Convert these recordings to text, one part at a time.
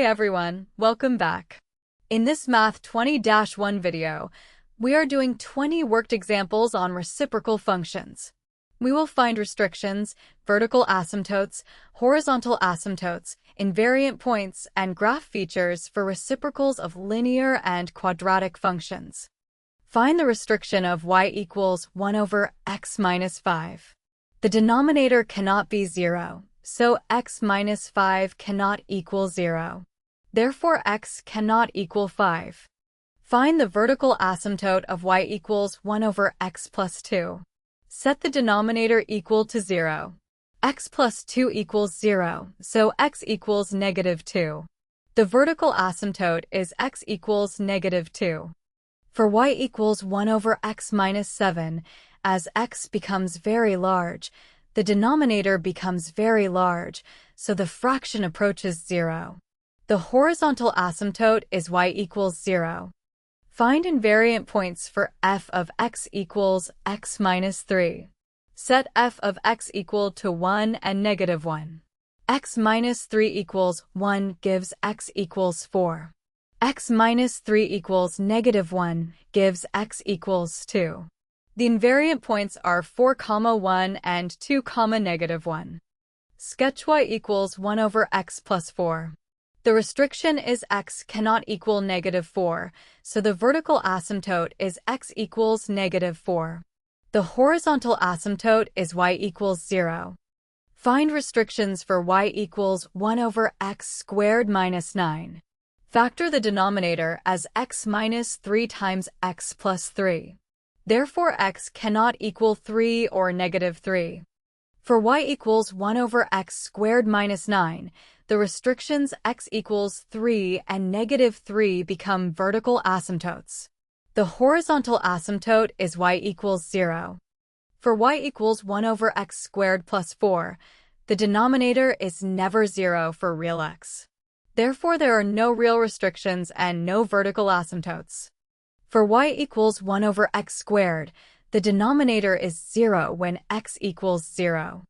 Hey everyone, welcome back. In this Math 20-1 video, we are doing 20 worked examples on reciprocal functions. We will find restrictions, vertical asymptotes, horizontal asymptotes, invariant points, and graph features for reciprocals of linear and quadratic functions. Find the restriction of y equals 1 over x minus 5. The denominator cannot be 0. So x minus 5 cannot equal 0. Therefore, x cannot equal 5. Find the vertical asymptote of y equals 1 over x plus 2. Set the denominator equal to 0. X plus 2 equals 0, so x equals negative 2. The vertical asymptote is x equals negative 2. For y equals 1 over x minus 7, as x becomes very large, the denominator becomes very large, so the fraction approaches 0. The horizontal asymptote is y equals 0. Find invariant points for f of x equals x minus 3. Set f of x equal to 1 and negative 1. X minus 3 equals 1 gives x equals 4. X minus 3 equals negative 1 gives x equals 2. The invariant points are 4, 1 and 2, negative 1. Sketch y equals 1 over x plus 4. The restriction is x cannot equal negative 4, so the vertical asymptote is x equals negative 4. The horizontal asymptote is y equals 0. Find restrictions for y equals 1 over x squared minus 9. Factor the denominator as x minus 3 times x plus 3. Therefore, x cannot equal 3 or negative 3. For y equals 1 over x squared minus 9, the restrictions x equals 3 and negative 3 become vertical asymptotes. The horizontal asymptote is y equals 0. For y equals 1 over x squared plus 4, the denominator is never 0 for real x. Therefore, there are no real restrictions and no vertical asymptotes. For y equals 1 over x squared, the denominator is 0 when x equals 0.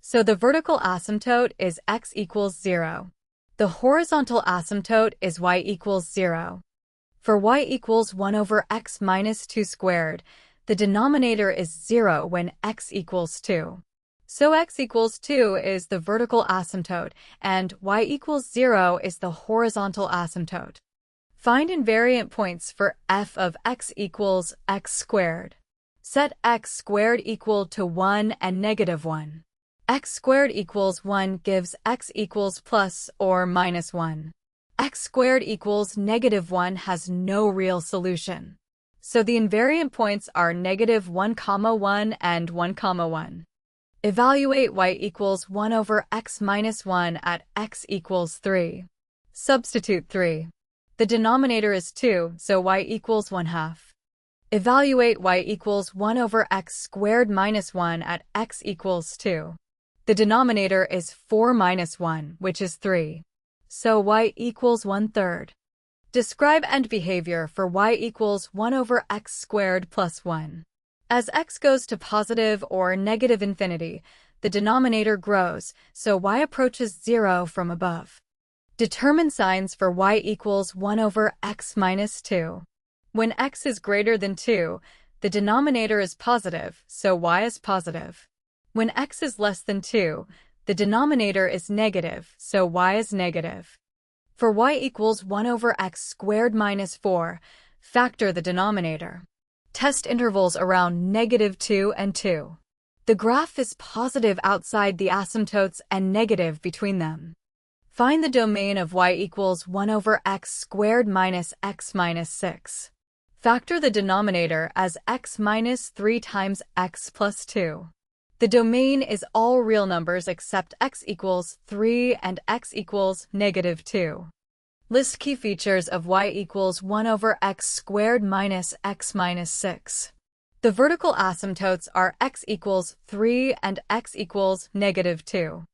So the vertical asymptote is x equals 0. The horizontal asymptote is y equals 0. For y equals 1 over x minus 2 squared, the denominator is 0 when x equals 2. So x equals 2 is the vertical asymptote, and y equals 0 is the horizontal asymptote. Find invariant points for f of x equals x squared. Set x squared equal to 1 and negative 1. X squared equals 1 gives x equals plus or minus 1. X squared equals negative 1 has no real solution. So the invariant points are negative 1, 1 and 1, 1. Evaluate y equals 1 over x minus 1 at x equals 3. Substitute 3. The denominator is 2, so y equals 1/2. Evaluate y equals 1 over x squared minus 1 at x equals 2. The denominator is 4 minus 1, which is 3. So y equals 1/3. Describe end behavior for y equals 1 over x squared plus 1. As x goes to positive or negative infinity, the denominator grows, so y approaches 0 from above. Determine signs for y equals 1 over x minus 2. When x is greater than 2, the denominator is positive, so y is positive. When x is less than 2, the denominator is negative, so y is negative. For y equals 1 over x squared minus 4, factor the denominator. Test intervals around negative 2 and 2. The graph is positive outside the asymptotes and negative between them. Find the domain of y equals 1 over x squared minus x minus 6. Factor the denominator as x minus 3 times x plus 2. The domain is all real numbers except x equals 3 and x equals negative 2. List key features of y equals 1 over x squared minus x minus 6. The vertical asymptotes are x equals 3 and x equals negative 2.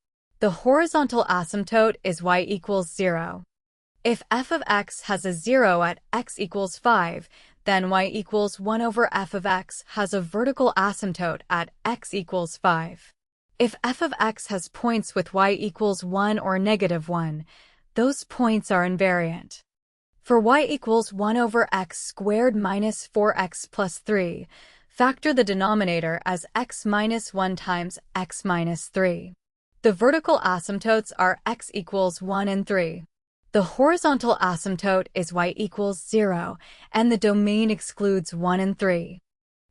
The horizontal asymptote is y equals 0. If f of x has a 0 at x equals 5, then y equals 1 over f of x has a vertical asymptote at x equals 5. If f of x has points with y equals 1 or negative 1, those points are invariant. For y equals 1 over x squared minus 4x plus 3, factor the denominator as x minus 1 times x minus 3. The vertical asymptotes are x equals 1 and 3. The horizontal asymptote is y equals 0, and the domain excludes 1 and 3.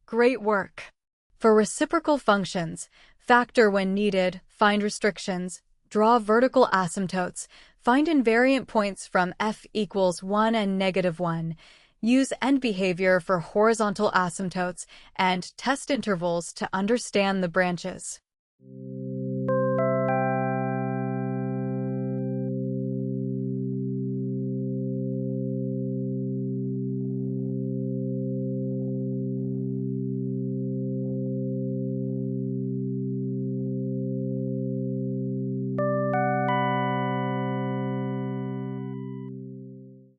Great work! For reciprocal functions, factor when needed, find restrictions, draw vertical asymptotes, find invariant points from f equals 1 and -1, use end behavior for horizontal asymptotes, and test intervals to understand the branches.